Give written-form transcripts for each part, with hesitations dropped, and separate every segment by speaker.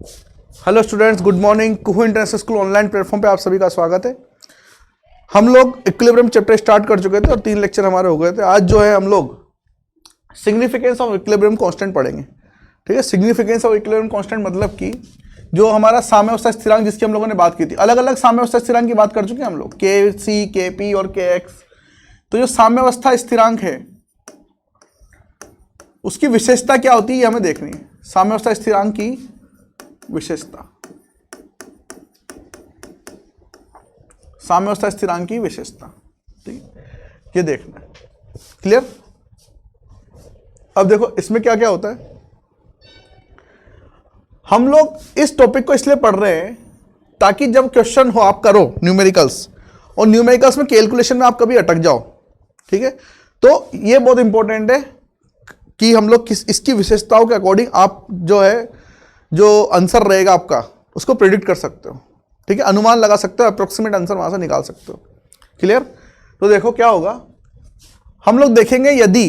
Speaker 1: Hello students, good morning. Kuhu international school online platform पे आप सभी का स्वागत है। हम लोग इक्विलिब्रियम चैप्टर स्टार्ट कर चुके थे और 3 लेक्चर हमारे हो गए थे। आज जो है हम लोग सिग्निफिकेंस ऑफ इक्विलिब्रियम कांस्टेंट पढ़ेंगे। ठीक है, सिग्निफिकेंस ऑफ इक्विलिब्रियम कांस्टेंट मतलब कि जो हमारा साम्यावस्था स्थिरांक जिसकी हम लोगों ने बात की थी, अलग अलग साम्यावस्था स्थिरांक की बात कर चुके हैं हम लोग, के सी, के पी और के एक्स। तो जो साम्यावस्था स्थिरांक है उसकी विशेषता क्या होती है ये हमें देखनी है। साम्यावस्था स्थिरांक की विशेषता, साम्यावस्था स्थिरांक की विशेषता, ठीक है, ये देखना है। क्लियर? अब देखो इसमें क्या क्या होता है। हम लोग इस टॉपिक को इसलिए पढ़ रहे हैं ताकि जब क्वेश्चन हो आप करो न्यूमेरिकल्स, और न्यूमेरिकल्स में कैलकुलेशन में आप कभी अटक जाओ। ठीक है, तो ये बहुत इंपॉर्टेंट है कि हम लोग इसकी विशेषताओं के अकॉर्डिंग आप जो है जो आंसर रहेगा आपका उसको प्रेडिक्ट कर सकते हो। ठीक है, अनुमान लगा सकते हो, अप्रोक्सीमेट आंसर वहां से निकाल सकते हो। क्लियर? तो देखो क्या होगा, हम लोग देखेंगे यदि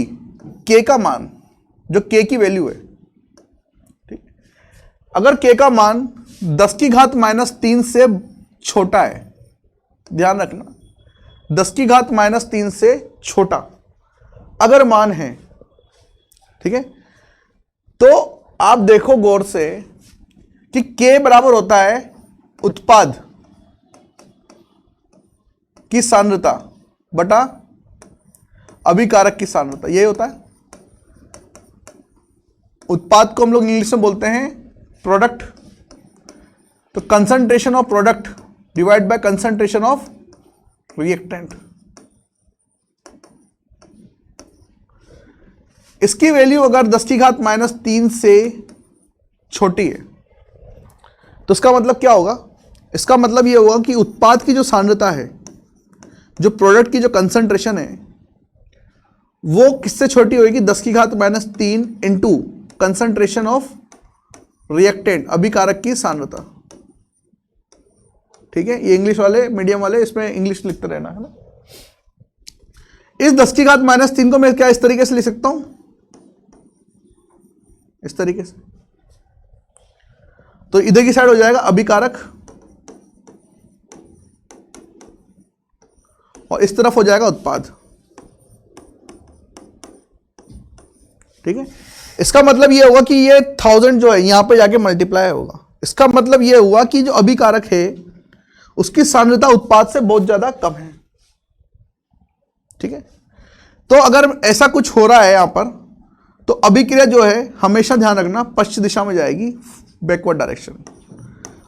Speaker 1: k का मान, जो k की वैल्यू है, ठीक, अगर k का मान 10 की घात -3 से छोटा है, ध्यान रखना 10 की घात -3 से छोटा अगर मान है, ठीक है, तो आप देखो गौर से कि k बराबर होता है उत्पाद की सांद्रता बटा अभिकारक की सांद्रता। यही होता है। उत्पाद को हम लोग इंग्लिश में बोलते हैं प्रोडक्ट। तो concentration of product divide by concentration of reactant. इसकी वैल्यू अगर 10 की घात -3 से छोटी है तो इसका मतलब क्या होगा? इसका मतलब यह होगा कि उत्पाद की जो सांद्रता है, जो प्रोडक्ट की जो कंसंट्रेशन है, वो किससे छोटी होगी? 10 की घात -3 इंटू कंसंट्रेशन ऑफ रिएक्टेंट, अभिकारक की सांद्रता। ठीक है, ये इंग्लिश वाले, मीडियम वाले इसमें इंग्लिश लिखते रहना है ना। इस 10 की घात -3 को मैं क्या इस तरीके से लिख सकता हूं, इस तरीके से। तो इधर की साइड हो जाएगा अभिकारक और इस तरफ हो जाएगा उत्पाद। ठीक है, इसका मतलब यह होगा कि ये 1000 जो है यहां पे जाके मल्टीप्लाई होगा। इसका मतलब यह हुआ कि जो अभिकारक है उसकी सांद्रता उत्पाद से बहुत ज्यादा कम है। ठीक है, तो अगर ऐसा कुछ हो रहा है यहां पर, तो अभिक्रिया जो है हमेशा ध्यान रखना पश्चिम दिशा में जाएगी, बैकवर्ड डायरेक्शन।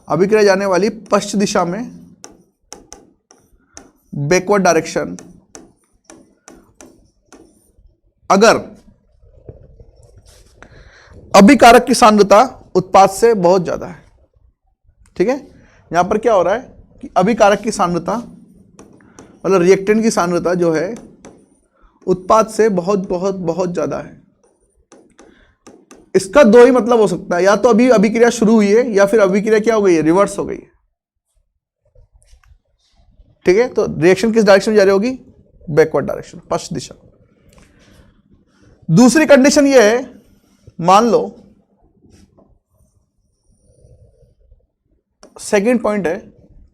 Speaker 1: अभिक्रिया जाने वाली पश्चिम दिशा में, बैकवर्ड डायरेक्शन, अगर अभिकारक की सांद्रता उत्पाद से बहुत ज्यादा है। ठीक है, यहां पर क्या हो रहा है कि अभिकारक की सांद्रता मतलब रिएक्टेंट की सांद्रता जो है उत्पाद से बहुत बहुत बहुत ज्यादा है। इसका दो ही मतलब हो सकता है, या तो अभी अभिक्रिया शुरू हुई है या फिर अभिक्रिया क्या हो गई है, रिवर्स हो गई है। ठीक है, तो रिएक्शन किस डायरेक्शन में जारी होगी? बैकवर्ड डायरेक्शन, पश्चिम दिशा। दूसरी कंडीशन ये है, मान लो सेकंड पॉइंट है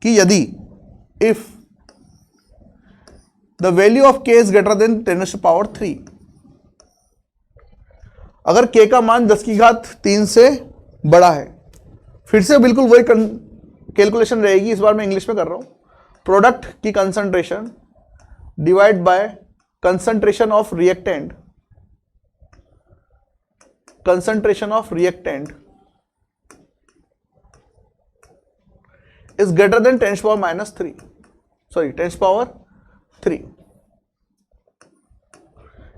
Speaker 1: कि यदि if the value of k is greater than 10⁻3, अगर k का मान 10 की घात 3 से बड़ा है, फिर से बिल्कुल वही कैलकुलेशन रहेगी, इस बार मैं इंग्लिश में कर रहा हूं। प्रोडक्ट की concentration divide by concentration of reactant, concentration of reactant is greater than 10⁻3, sorry 10⁻3।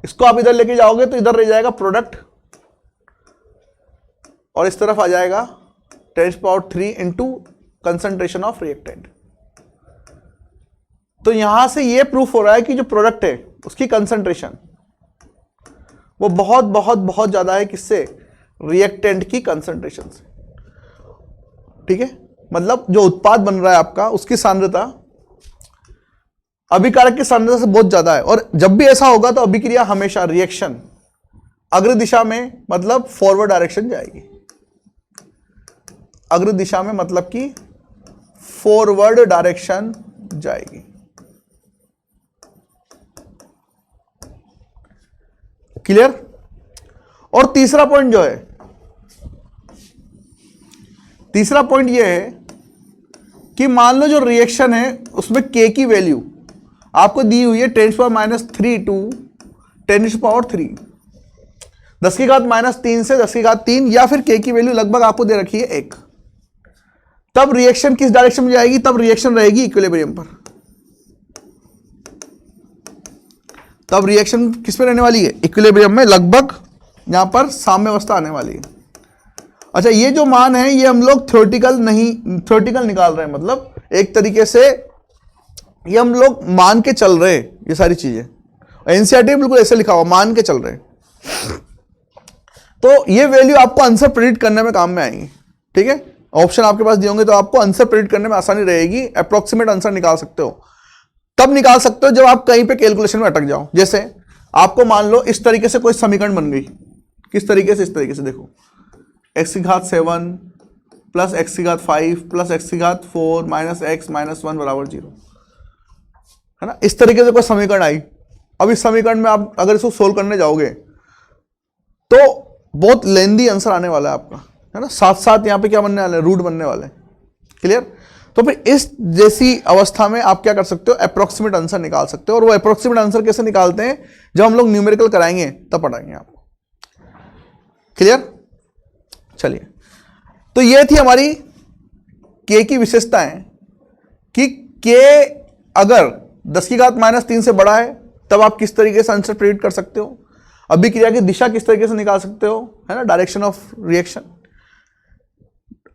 Speaker 1: इसको आप इधर लेके जाओगे तो इधर रह जाएगा प्रोडक्ट और इस तरफ आ जाएगा 10⁻3 इंटू कंसंट्रेशन ऑफ रिएक्टेंट। तो यहां से यह प्रूफ हो रहा है कि जो प्रोडक्ट है उसकी कंसंट्रेशन वो बहुत बहुत बहुत ज्यादा है, किससे? रिएक्टेंट की कंसंट्रेशन से। ठीक है, मतलब जो उत्पाद बन रहा है आपका उसकी सांद्रता अभिकारक की सांद्रता से बहुत ज्यादा है। और जब भी ऐसा होगा तो अभिक्रिया हमेशा, रिएक्शन अग्र दिशा में मतलब फॉरवर्ड डायरेक्शन जाएगी। अग्र दिशा में, मतलब कि फॉरवर्ड डायरेक्शन जाएगी। क्लियर? और तीसरा पॉइंट जो है, तीसरा पॉइंट ये है कि मान लो जो रिएक्शन है उसमें के की वैल्यू आपको दी हुई है 10⁻³ टू 10⁻3, 10⁻³ से 10⁻3, या फिर के की वैल्यू लगभग आपको दे रखी है 1। तब रिएक्शन किस डायरेक्शन में जाएगी? तब रिएक्शन रहेगी इक्विलिब्रियम पर। तब रिएक्शन किस में रहने वाली है? इक्विलिब्रियम में, लगभग यहां पर साम्यावस्था आने वाली है। अच्छा, ये जो मान है ये हम लोग थ्योरेटिकल निकाल रहे हैं, मतलब एक तरीके से ये हम लोग मान के चल रहे हैं ये सारी चीजें। एनसीईआरटी में बिल्कुल ऐसे लिखा हुआ, मान के चल रहे हैं। तो ये वैल्यू आपको आंसर प्रेडिक्ट करने में काम में आएंगी। ठीक है, ऑप्शन आपके पास दिए होंगे तो आपको आंसर प्रेडिक्ट करने में आसानी रहेगी। अप्रोक्सीमेट आंसर निकाल सकते हो, तब निकाल सकते हो जब आप कहीं पे कैलकुलेशन में अटक जाओ। जैसे आपको मान लो इस तरीके से कोई समीकरण बन गई, किस तरीके से? इस तरीके से देखो, x⁻7 plus x⁻5 plus x⁻4 minus x minus 1 बराबर 0, है ना? इस तरीके से कोई समीकरण आई। अब इस समीकरण में आप अगर इसको सोल्व करने जाओगे तो बहुत लेंदी आंसर आने वाला है आपका, है ना? साथ साथ यहाँ पे क्या बनने वाला है? रूट बनने वाले हैं। क्लियर? तो फिर इस जैसी अवस्था में आप क्या कर सकते हो? अप्रोक्सीमेट आंसर निकाल सकते हो। और वो अप्रोक्सीमेट आंसर कैसे निकालते हैं, जब हम लोग न्यूमेरिकल कराएंगे तब पढ़ाएंगे आपको। क्लियर? चलिए, तो ये थी हमारी के की विशेषताएं कि के अगर 10⁻³ से बड़ा है तब आप किस तरीके से आंसर प्रेडिक्ट कर सकते हो, अभिक्रिया की दिशा किस तरीके से निकाल सकते हो, है ना? Direction of reaction.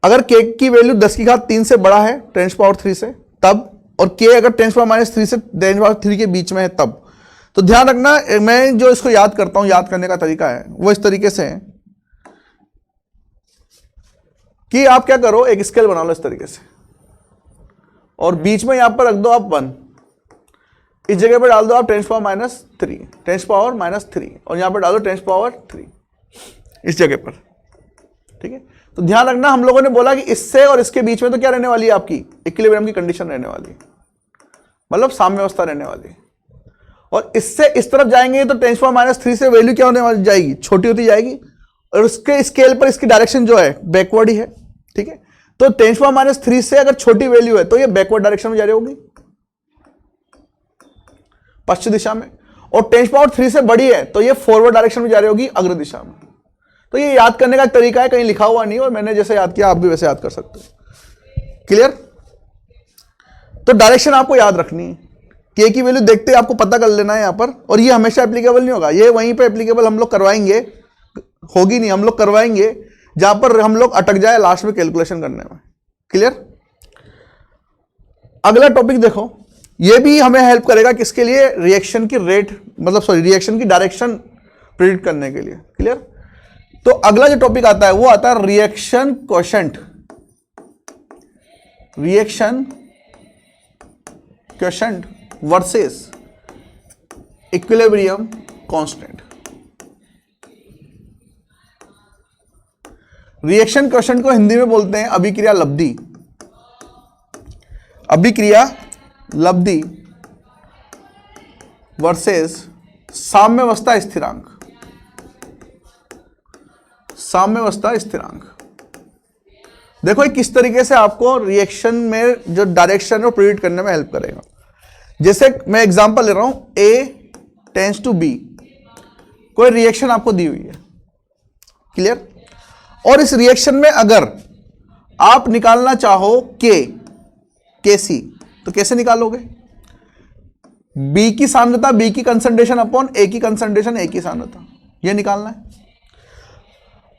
Speaker 1: अगर के की वैल्यू 10⁻³ से बड़ा है 10⁻³ से तब, और के अगर 10⁻³ से 10⁻³ के बीच में है तब। तो ध्यान रखना, मैं जो इसको याद करता हूं, याद करने का तरीका है वो इस तरीके से है कि आप क्या करो, एक स्केल बना लो इस तरीके से, और बीच में यहां पर रख दो आप 1, इस जगह पर डाल दो आप 10⁻³ और यहां पर डाल दो 10⁻³ इस जगह पर। ठीक है, तो ध्यान रखना, हम लोगों ने बोला कि इससे और इसके बीच में तो क्या रहने वाली है? आपकी इक्विलिब्रियम की कंडीशन रहने वाली है, मतलब साम्यावस्था रहने वाली है। और इससे इस तरफ जाएंगे तो 10⁻³ से वैल्यू क्या होने वाली जाएगी? छोटी होती जाएगी, और उसके स्केल पर इसकी डायरेक्शन जो है बैकवर्ड ही है। ठीक है, तो 10⁻³ से अगर छोटी वैल्यू है तो ये बैकवर्ड डायरेक्शन में जा रही होगी, पश्चिम दिशा में, और 10⁻³ से बड़ी है तो ये फॉरवर्ड डायरेक्शन में जा रही होगी, अग्र दिशा में। तो ये याद करने का तरीका है, कहीं लिखा हुआ नहीं, और मैंने जैसे याद किया आप भी वैसे याद कर सकते हो। क्लियर? तो डायरेक्शन आपको याद रखनी है, के की वैल्यू देखते ही आपको पता कर लेना है यहां पर। और ये हमेशा एप्लीकेबल नहीं होगा, ये वहीं पे एप्लीकेबल हम लोग करवाएंगे, होगी नहीं, हम लोग करवाएंगे जहां पर हम लोग अटक जाए लास्ट में कैलकुलेशन करने में। क्लियर? अगला टॉपिक देखो, ये भी हमें हेल्प करेगा किसके लिए? रिएक्शन की रेट, मतलब सॉरी, रिएक्शन की डायरेक्शन प्रेडिक्ट करने के लिए। क्लियर? तो अगला जो टॉपिक आता है वो आता है reaction quotient. Reaction quotient versus equilibrium constant. Reaction quotient को हिंदी में बोलते हैं अभिक्रिया लब्धि। अभिक्रिया लब्धि वर्सेस साम्यावस्था स्थिरांक। साम्यावस्था स्थिरांक देखो ये किस तरीके से आपको रिएक्शन में जो डायरेक्शन है वो प्रेडिक्ट करने में हेल्प करेगा। जैसे मैं एग्जांपल ले रहा हूं, A टेंड्स टू B, कोई रिएक्शन आपको दी हुई है। क्लियर? और इस रिएक्शन में अगर आप निकालना चाहो KC, तो कैसे निकालोगे? B की सांद्रता, B की कंसंट्रेशन अपॉन A की कंसंट्रेशन, A की सांद्रता, यह निकालना है।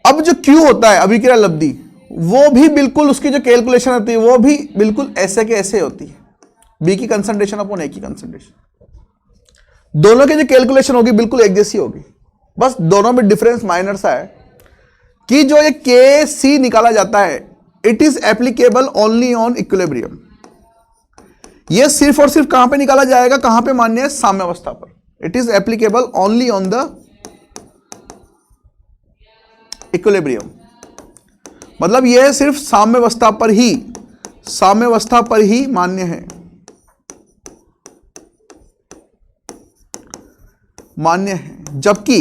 Speaker 1: अब जो Q होता है अभिक्रिया लब्धि, वो भी बिल्कुल उसकी जो कैलकुलेशन होती है वो भी बिल्कुल ऐसे के ऐसे होती है, B की कंसंट्रेशन अपॉन A की कंसंट्रेशन। दोनों की जो कैलकुलेशन होगी बिल्कुल एक जैसी होगी, बस दोनों में डिफरेंस माइनर सा है कि जो ये KC निकाला जाता है it is applicable only on equilibrium. ये सिर्फ और सिर्फ कहां पे निकाला जाएगा, कहां पे मान्य है? साम्यावस्था पर। It is applicable only on the equilibrium. मतलब यह सिर्फ साम्यावस्था पर ही मान्य है, जबकि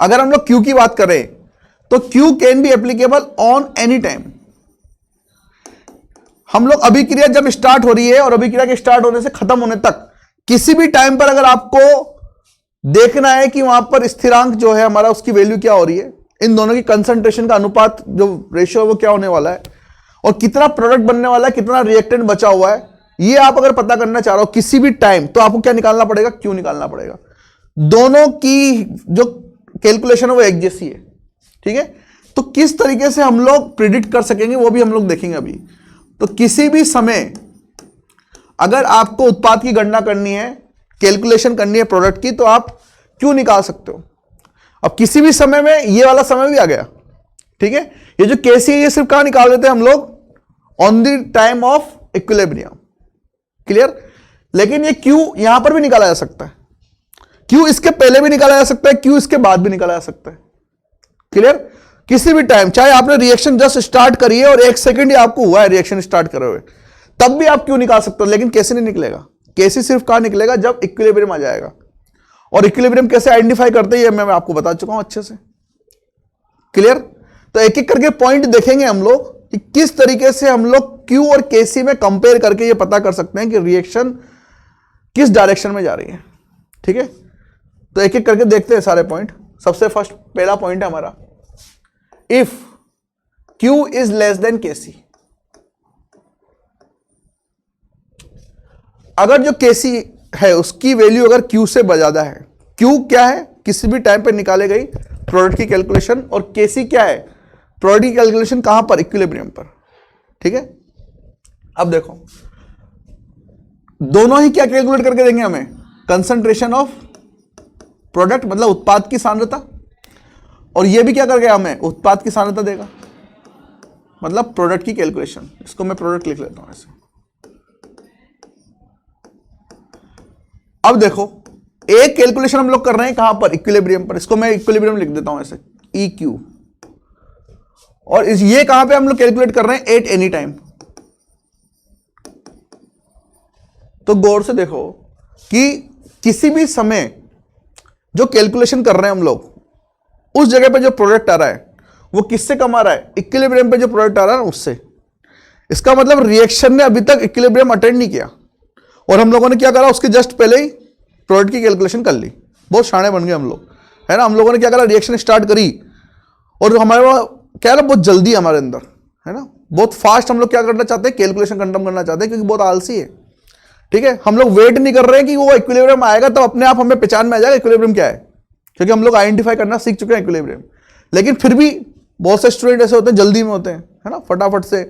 Speaker 1: अगर हम लोग Q की बात करें तो Q can be applicable on any time. हम लोग अभिक्रिया जब स्टार्ट हो रही है और अभिक्रिया के स्टार्ट होने से खत्म होने तक किसी भी टाइम पर अगर आपको देखना है कि वहां पर स्थिरांक जो है हमारा उसकी वैल्यू क्या हो रही है, इन दोनों की कंसंट्रेशन का अनुपात जो रेशियो है वो क्या होने वाला है, और कितना प्रोडक्ट बनने वाला है, कितना रिएक्टेंट बचा हुआ है, ये आप अगर पता करना चाह रहे हो किसी भी टाइम, तो आपको क्या निकालना पड़ेगा, Q निकालना पड़ेगा। दोनों की जो कैलकुलेशन है वो एक जैसी है, ठीक है। तो किस तरीके से हम लोग प्रिडिक्ट कर सकेंगे वो भी हम लोग देखेंगे अभी। तो किसी भी समय अगर आपको उत्पाद की गणना करनी है, कैलकुलेशन करनी है प्रोडक्ट की, तो आप Q निकाल सकते हो। अब किसी भी समय में ये वाला समय भी आ गया, ठीक है। ये जो केसी है ये सिर्फ कहां निकाल देते हैं हम लोग, on the time of equilibrium, clear. लेकिन ये Q यहां पर भी निकाला जा सकता है, Q इसके पहले भी निकाला जा सकता है, Q इसके बाद भी निकाला जा सकता है, क्लियर। किसी भी टाइम, चाहे आपने रिएक्शन जस्ट स्टार्ट करी है और 1 सेकंड ही आपको हुआ है रिएक्शन स्टार्ट करे हुए, तब भी आप Q निकाल सकते हो। लेकिन कैसे नहीं निकलेगा, कैसे सिर्फ कहां निकलेगा, जब इक्विलिब्रियम आ जाएगा। और इक्विलिब्रियम कैसे आइडेंटिफाई करते हैं मैं आपको बता चुका हूं अच्छे से, क्लियर। तो एक एक करके पॉइंट देखेंगे हम लोग कि किस तरीके से हम लोग Q और Kc में कंपेयर करके ये पता कर सकते हैं कि रिएक्शन किस डायरेक्शन में जा रही है, ठीक है। तो एक एक करके देखते हैं सारे पॉइंट। सबसे फर्स्ट पहला पॉइंट है हमारा, if Q is less than Kc, अगर जो Kc है उसकी वैल्यू अगर Q से ज्यादा है, Q क्या है, किसी भी टाइम पे निकाले गई प्रोडक्ट की कैलकुलेशन, और Kc क्या है, प्रोडक्ट की कैलकुलेशन कहां पर, इक्विलिब्रियम पर, ठीक है। अब देखो दोनों ही क्या कैलकुलेट करके देंगे हमें, कंसंट्रेशन ऑफ प्रोडक्ट मतलब उत्पाद की सांद्रता, और ये भी क्या करके हमें उत्पाद की सांद्रता देगा, मतलब प्रोडक्ट की कैलकुलेशन। इसको मैं प्रोडक्ट लिख लेता हूं ऐसे। अब देखो एक कैलकुलेशन हम लोग कर रहे हैं कहां पर, इक्विलिब्रियम पर, इसको मैं इक्विलिब्रियम लिख देता हूं ऐसे, EQ। और ये कहां पे हम लोग कैलकुलेट कर रहे हैं, एट एनी टाइम। तो गौर से देखो कि किसी भी समय जो कैलकुलेशन कर रहे हैं हम लोग, उस जगह पे जो प्रोडक्ट आ रहा है वो किससे कम आ रहा है, इक्विलिब्रियम पे जो प्रोडक्ट आ रहा है ना उससे। इसका मतलब रिएक्शन ने अभी तक इक्विलिब्रियम अटेंड नहीं किया, और हम लोगों ने क्या करा, उसके जस्ट पहले ही प्रोडक्ट की कैलकुलेशन कर ली। बहुत शाणे बन गए हम लोग, है ना। हम लोगों ने क्या करा, रिएक्शन स्टार्ट करी, और हमारे क्या है ना, बहुत जल्दी हमारे अंदर, है ना, बहुत फास्ट हम लोग क्या करना चाहते हैं, कैलकुलेशन खत्म करना चाहते हैं, क्योंकि बहुत आलसी है, ठीक है। हम लोग वेट नहीं कर रहे हैं कि वो इक्विलिब्रियम आएगा तो अपने आप हमें पहचान में आ जाएगा इक्विलिब्रियम क्या है, क्योंकि हम लोग आइडेंटिफाई करना सीख चुके हैं इक्विलिब्रियम। लेकिन फिर भी बहुत से स्टूडेंट ऐसे होते हैं, जल्दी में होते हैं, है ना, फटाफट से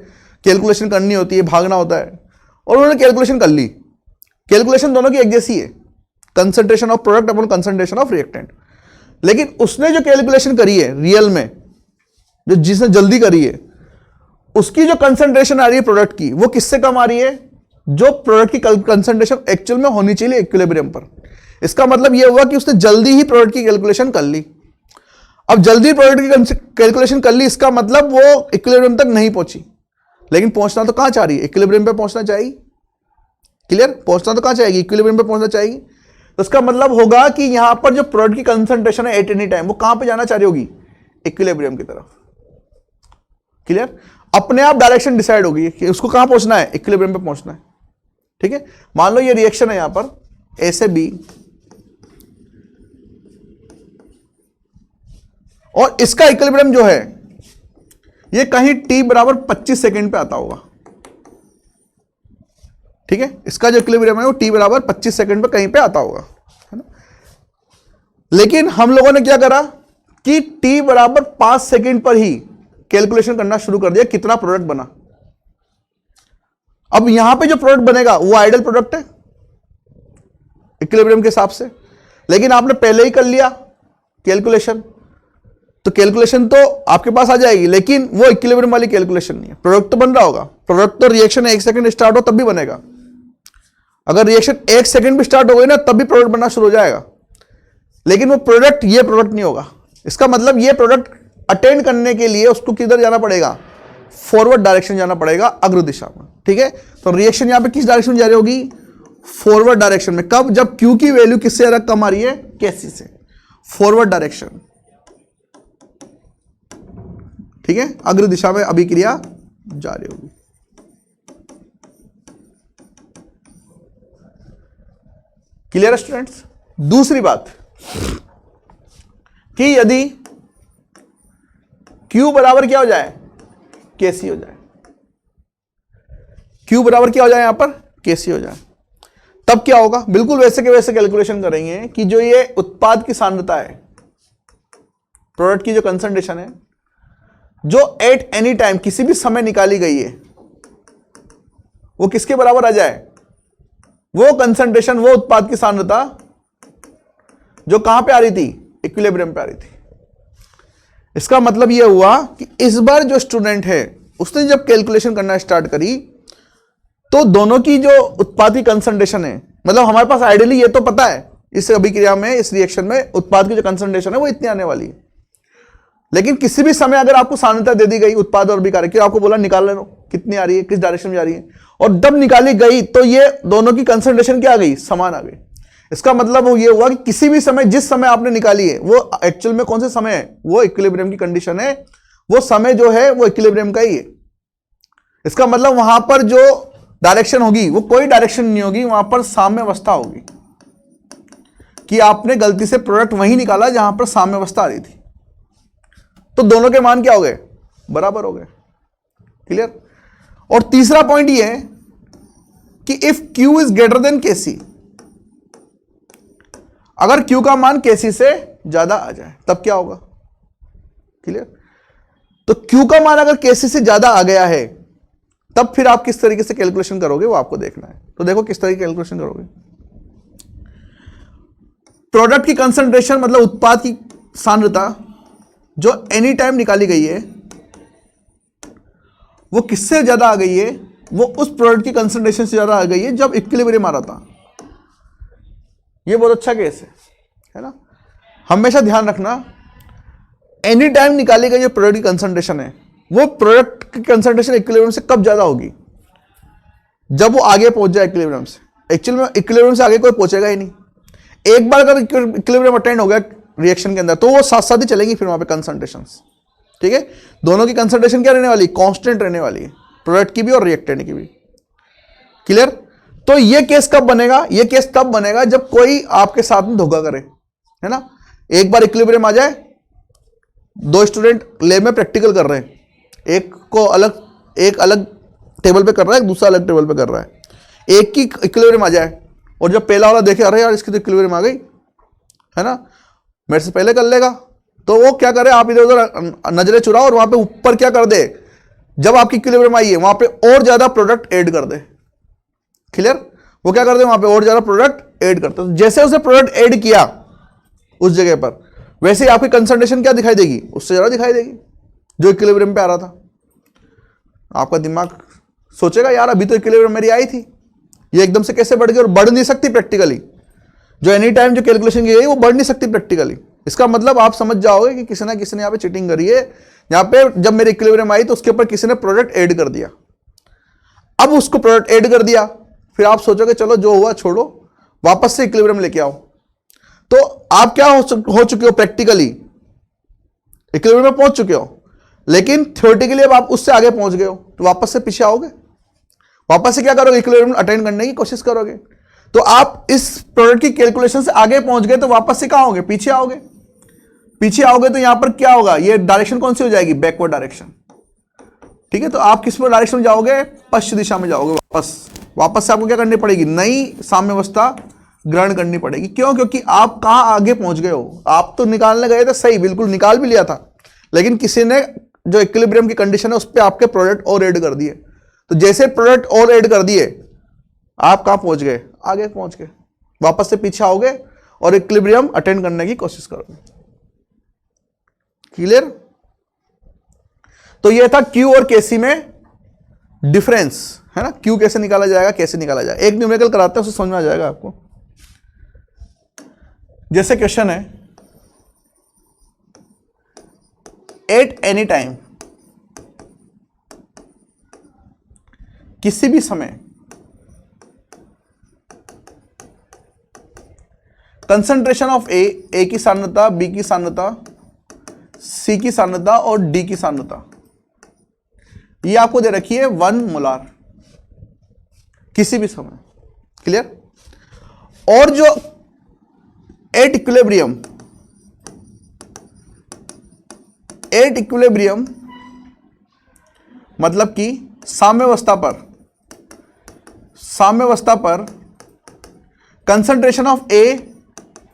Speaker 1: कैलकुलेशन करनी होती है, भागना होता है, और उन्होंने कैलकुलेशन कर ली। कैलकुलेशन दोनों की एक जैसी है, concentration of product upon concentration of reactant. लेकिन उसने जो कैलकुलेशन करी है रियल में, जो जिसने जल्दी करी है, उसकी जो कंसंट्रेशन आ रही है प्रोडक्ट की, वो किससे कम आ रही है, जो प्रोडक्ट की कंसंट्रेशन एक्चुअल में होनी चाहिए इक्विलिब्रियम पर। इसका मतलब यह हुआ कि उसने जल्दी ही प्रोडक्ट की कैलकुलेशन कर ली। अब जल्दी प्रोडक्ट की कैलकुलेशन कर ली, इसका मतलब वो इक्विलिब्रियम तक नहीं पहुंची, लेकिन पहुंचना तो कहां चाह रही है, इक्विलिब्रियम पे पहुंचना चाहिए, क्लियर। पहुंचना तो कहां चाहेगी, इक्विलिब्रियम पे पहुंचना चाहिए। तो इसका मतलब होगा कि यहां पर जो प्रोडक्ट की कंसंट्रेशन है एट एनी टाइम, वो कहां पे जाना चाह रही होगी, इक्विलिब्रियम की तरफ, क्लियर। अपने आप डायरेक्शन डिसाइड होगी कि उसको कहां पहुंचना है, इक्विलिब्रियम पे पहुंचना है, ठीक है। मान लो ये रिएक्शन है यहां पर ए से बी, और इसका इक्विलिब्रियम जो है ये कहीं t बराबर 25 सेकेंड पे आता होगा, ठीक है। इसका जो इक्विलिब्रियम है वो t बराबर 25 सेकेंड पे कहीं पे आता होगा, है ना। लेकिन हम लोगों ने क्या करा कि t बराबर 5 सेकेंड पर ही कैलकुलेशन करना शुरू कर दिया, कितना प्रोडक्ट बना। अब यहां पे जो प्रोडक्ट बनेगा वो आइडियल प्रोडक्ट है इक्विलिब्रियम के हिसाब से, लेकिन आपने पहले ही कर लिया कैलकुलेशन, तो कैलकुलेशन तो आपके पास आ जाएगी, लेकिन वो इक्विलिब्रियम वाली कैलकुलेशन नहीं है। प्रोडक्ट तो बन रहा होगा, प्रोडक्ट तो रिएक्शन 1 सेकंड स्टार्ट हो तब भी बनेगा। अगर रिएक्शन 1 सेकंड भी स्टार्ट हो गई ना, तब भी प्रोडक्ट बनना शुरू हो जाएगा, लेकिन वो प्रोडक्ट ये प्रोडक्ट नहीं होगा। इसका मतलब ये प्रोडक्ट अटेंड करने के लिए उसको किधर जाना पड़ेगा, फॉरवर्ड डायरेक्शन जाना पड़ेगा, अग्र दिशा में, ठीक है। तो रिएक्शन यहां पे किस डायरेक्शन में जा रही होगी, फॉरवर्ड डायरेक्शन में। कब, जब क्यू की वैल्यू किससे ज्यादा कम आ रही है, केसी से, फॉरवर्ड डायरेक्शन, ठीक है। अग्र दिशा में अभिक्रिया जारी होगी। Clear students. दूसरी बात कि यदि Q बराबर क्या हो जाए, KC हो जाए, Q बराबर क्या हो जाए, यहां पर KC हो जाए, तब क्या होगा, बिल्कुल वैसे के वैसे कैलकुलेशन करेंगे कि जो ये उत्पाद की सांद्रता है, प्रोडक्ट की जो कंसंट्रेशन है, जो एट एनी टाइम किसी भी समय निकाली गई है, वो किसके बराबर आ जाए, वो कंसंट्रेशन, वो उत्पाद की सांद्रता जो कहां पे आ रही थी, इक्विलिब्रियम पे आ रही थी। इसका मतलब यह हुआ कि इस बार जो स्टूडेंट है उसने जब कैलकुलेशन करना स्टार्ट करी तो दोनों की जो उत्पाद की कंसंट्रेशन है, मतलब हमारे पास आइडियली ये तो पता है इस अभिक्रिया में, इस रिएक्शन में उत्पाद की जो कंसंट्रेशन है वो इतनी आने वाली है, लेकिन किसी भी समय अगर आपको सांद्रता दे दी गई उत्पाद और अभिक्रिया की, आपको बोला निकाल लो कितनी आ रही है, किस डायरेक्शन में जा रही है, और जब निकाली गई तो ये दोनों की कंसंट्रेशन क्या आ गई, समान आ गई। इसका मतलब वो ये हुआ कि किसी भी समय, जिस समय आपने निकाली है वो एक्चुअल में कौन से समय है, वो इक्विलिब्रियम की कंडीशन है, वो समय जो है वो इक्विलिब्रियम का ही है। इसका मतलब वहां पर जो डायरेक्शन होगी वो कोई डायरेक्शन नहीं होगी, वहां पर साम्यावस्था होगी, कि आपने गलती से प्रोडक्ट वहीं निकाला जहां पर साम्यावस्था आ रही थी, तो दोनों के मान क्या हो गए, बराबर हो गए। क्लियर। और तीसरा पॉइंट ये है कि if Q is greater than KC, अगर Q का मान KC से ज्यादा आ जाए तब क्या होगा। क्लियर। तो Q का मान अगर KC से ज्यादा आ गया है तब फिर आप किस तरीके से कैलकुलेशन करोगे वो आपको देखना है। तो देखो किस तरीके कैलकुलेशन करोगे। प्रोडक्ट की कंसंट्रेशन मतलब उत्पाद की सांद्रता जो एनी टाइम निकाली गई है वो किससे ज्यादा आ गई है, वो उस प्रोडक्ट की कंसंट्रेशन से ज्यादा आ गई है जब इक्विलिब्रियम आ रहा था। ये बहुत अच्छा केस है ना। हमेशा ध्यान रखना, एनी टाइम निकाली गई जो प्रोडक्ट की कंसंट्रेशन है वो प्रोडक्ट की कंसंट्रेशन इक्विलिब्रियम से कब ज्यादा होगी, जब वो आगे पहुंच जाए इक्विलिब्रियम से। एक्चुअल में इक्विलिब्रियम से आगे कोई पहुंचेगा ही नहीं। एक बार अगर इक्विलिब्रियम अटेंड हो गया रिएक्शन के अंदर तो वो साथ साथ ही चलेंगी फिर वहां पे कंसंट्रेशंस, ठीक है। दोनों की कंसंट्रेशन क्या रहने वाली, कांस्टेंट रहने वाली है, प्रोडक्ट की भी और रिएक्टेंट की भी। क्लियर। तो ये केस कब बनेगा, ये केस तब बनेगा जब कोई आपके साथ में धोखा करे, है ना। एक बार इक्विलिब्रियम आ जाए, दो स्टूडेंट लैब में प्रैक्टिकल कर रहे हैं, एक अलग टेबल पे कर रहा है, दूसरा अलग टेबल पे कर रहा है, एक की इक्विलिब्रियम आ जाए और जब पहला वाला देखे अरे यार इसकी तो इक्विलिब्रियम आ गई, है ना, मेरे से पहले कर लेगा, तो वो क्या करे, आप इधर उधर नजरें चुराओ और वहां पे ऊपर क्या कर दे, जब आपकी इक्विलिब्रियम आई है वहां पे और ज्यादा प्रोडक्ट ऐड कर दे। क्लियर। वो क्या कर दे, वहां पे और ज्यादा प्रोडक्ट ऐड करते हैं, जैसे उसने प्रोडक्ट ऐड किया उस जगह पर वैसे ही आपकी कंसंट्रेशन क्या दिखाई देगी, उससे ज्यादा दिखाई देगी जो इक्विलिब्रियम पे आ रहा था। आपका दिमाग सोचेगा यार अभी तो इक्विलिब्रियम मेरी आई थी, ये एकदम से कैसे बढ़ गई, और बढ़ नहीं सकती प्रैक्टिकली। जो एनी टाइम जो कैलकुलेशन की गई वो बढ़ नहीं सकती प्रैक्टिकली। इसका मतलब आप समझ जाओगे कि किसी ना किसी ने यहाँ पे चीटिंग करी है। यहाँ पे जब मेरी इक्विलिब्रियम आई तो उसके ऊपर किसी ने प्रोडक्ट ऐड कर दिया, अब उसको प्रोडक्ट ऐड कर दिया, फिर आप सोचोगे चलो जो हुआ छोड़ो, वापस से इक्विलिब्रियम लेके आओ। तो आप क्या हो चुके हो, प्रैक्टिकली इक्विलिब्रियम में पहुंच चुके हो, लेकिन थ्योरेटिकली अब आप उससे आगे पहुंच गए हो, तो वापस से पीछे आओगे, वापस से क्या करोगे, इक्विलिब्रियम अटेंड करने की कोशिश करोगे। तो आप इस प्रोडक्ट की कैलकुलेशन से आगे पहुंच गए तो वापस से कहां आओगे, पीछे आओगे। पीछे आओगे तो यहां पर क्या होगा, ये डायरेक्शन कौन सी हो जाएगी, बैकवर्ड डायरेक्शन, ठीक है। तो आप किस पर डायरेक्शन में जाओगे, पश्चिम दिशा में जाओगे। वापस से आपको क्या करनी पड़ेगी, नई साम्यावस्था ग्रहण करनी पड़ेगी। क्यों, क्योंकि आप कहां आगे पहुंच गए हो। आप तो निकालने गए थे, सही, बिल्कुल निकाल भी लिया था, लेकिन किसी ने जो इक्विलिब्रियम की कंडीशन है उस पर आपके प्रोडक्ट और ऐड कर दिए। तो जैसे प्रोडक्ट और ऐड कर दिए आप कहां पहुंच गए, आगे पहुंच गए। वापस से पीछे आओगे और इक्विलिब्रियम अटेंड करने की कोशिश करोगे। क्लियर। तो यह था क्यू और केसी में डिफरेंस, है ना। क्यू कैसे निकाला जाएगा, कैसे निकाला जाएगा, एक न्यूमेरिकल कराते हैं उससे समझ में आ जाएगा आपको। जैसे क्वेश्चन है, एट एनी टाइम किसी भी समय कंसंट्रेशन ऑफ ए की सांद्रता, बी की सांद्रता, सी की सांद्रता और डी की सांद्रता, ये आपको दे रखी है 1 मोलार किसी भी समय। क्लियर? और जो एट इक्विलिब्रियम मतलब कि साम्यावस्था पर concentration of A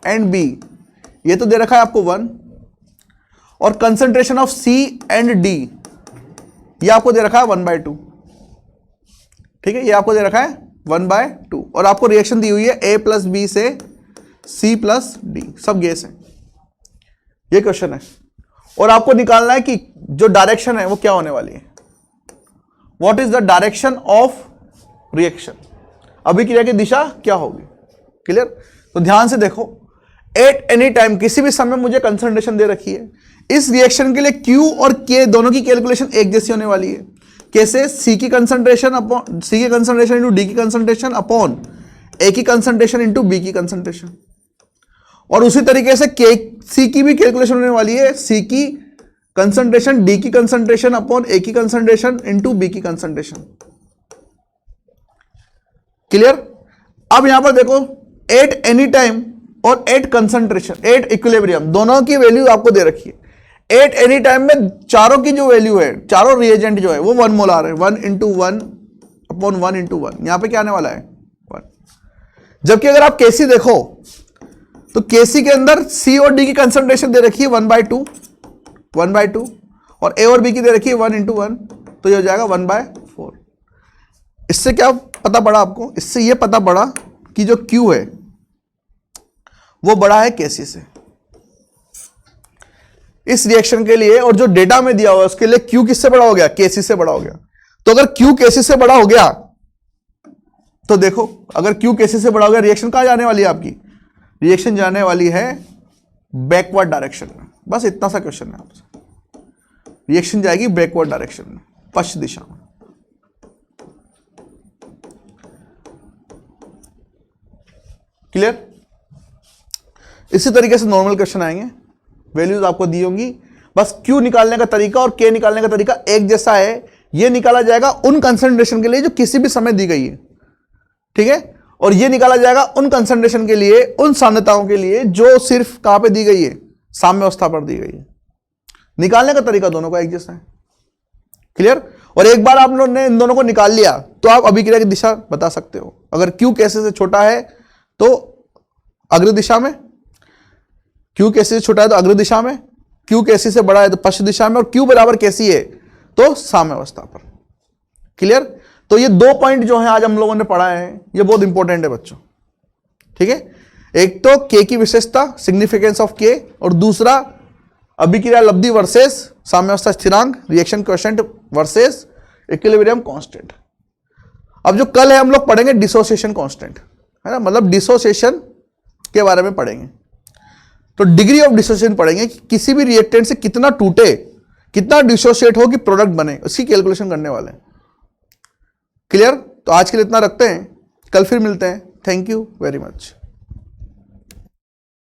Speaker 1: and B, ये तो दे रखा है आपको 1, और concentration of C and D ये आपको दे रखा है 1/2। ठीक है, ये आपको दे रखा है 1/2, और आपको रिएक्शन दी हुई है A + B से C + D, सब गैस है। ये क्वेश्चन है, और आपको निकालना है कि जो डायरेक्शन है वो क्या होने वाली है। What is the direction of reaction, अभिक्रिया की दिशा क्या होगी। क्लियर? तो ध्यान से देखो, एट एनी टाइम, किसी भी समय मुझे कंसंट्रेशन दे रखी है। इस रिएक्शन के लिए Q और K दोनों की कैलकुलेशन एक जैसी होने वाली है। कैसे? C की कंसंट्रेशन इंटू D की कंसंट्रेशन अपॉन A की कंसंट्रेशन इंटू B की कंसंट्रेशन, और उसी तरीके से C की भी कैलकुलेशन होने वाली है। C की कंसंट्रेशन D की कंसंट्रेशन अपॉन A की कंसंट्रेशन इंटू B की कंसंट्रेशन। क्लियर? अब यहां पर देखो, एट एनी टाइम और एट कंसंट्रेशन, एट इक्विलिब्रियम, दोनों की वैल्यू आपको दे रखी है। एट एनी टाइम में चारों की जो वैल्यू है, चारों रिएजेंट जो है वो 1 मोलार है। 1 × 1 अपॉन 1 × 1, यहां पे क्या आने वाला है 1। जबकि अगर आप केसी देखो तो केसी के अंदर सी और डी की कंसंट्रेशन दे रखी है 1/2, और ए और बी की दे रखी है 1 × 1, तो ये हो जाएगा 1/4। इससे क्या पता पड़ा आपको? इससे ये पता पड़ा कि जो Q है वो बड़ा है केसी से इस रिएक्शन के लिए, और जो डेटा में दिया हुआ है उसके लिए Q किससे बड़ा हो गया? केसी से बड़ा हो गया। तो अगर Q केसी से बड़ा हो गया तो देखो, अगर Q केसी से बड़ा हो गया, रिएक्शन कहां जाने वाली है आपकी? रिएक्शन जाने वाली है बैकवर्ड डायरेक्शन में। बस इतना सा क्वेश्चन है आपसे। रिएक्शन जाएगी बैकवर्ड डायरेक्शन में, पश्चिम दिशा में। क्लियर? इसी तरीके से नॉर्मल क्वेश्चन आएंगे, वैल्यूज आपको दी होंगी। बस Q निकालने का तरीका और K निकालने का तरीका एक जैसा है। ये निकाला जाएगा उन कंसंट्रेशन के लिए जो किसी भी समय दी गई है, ठीक है, और ये निकाला जाएगा उन कंसंट्रेशन के लिए, उन सांद्रताओं के लिए जो सिर्फ कहां पे दी गई है? साम्यावस्था पर दी गई है। निकालने का तरीका दोनों का एक जैसा है। क्लियर? और एक बार आप लोगों ने इन दोनों को निकाल लिया तो आप अभिक्रिया की दिशा बता सकते हो। अगर Q केसी से छोटा है तो अग्र दिशा में, Q केसी से छोटा है तो अग्र दिशा में, Q केसी से बड़ा है तो पश्चिम दिशा में, और Q बराबर केसी है तो साम्यावस्था पर। क्लियर? तो ये 2 पॉइंट जो है आज हम लोगों ने पढ़ा है, ये बहुत इंपॉर्टेंट है बच्चों। ठीक है, एक तो K की विशेषता, सिग्निफिकेंस ऑफ K, और दूसरा अभिक्रिया लब्धि वर्सेस साम्यावस्था स्थिरांक, reaction coefficient versus equilibrium constant. अब जो कल है हम लोग पढ़ेंगे डिसोसिएशन कांस्टेंट, है ना, मतलब डिसोसिएशन के बारे में पढ़ेंगे। तो डिग्री ऑफ डिसोसिएशन पढ़ेंगे कि किसी भी रिएक्टेंट से कितना टूटे, कितना डिसोसिएट हो कि प्रोडक्ट बने, उसकी कैलकुलेशन करने वाले हैं। क्लियर? तो आज के लिए इतना रखते हैं, कल फिर मिलते हैं। Thank you very much.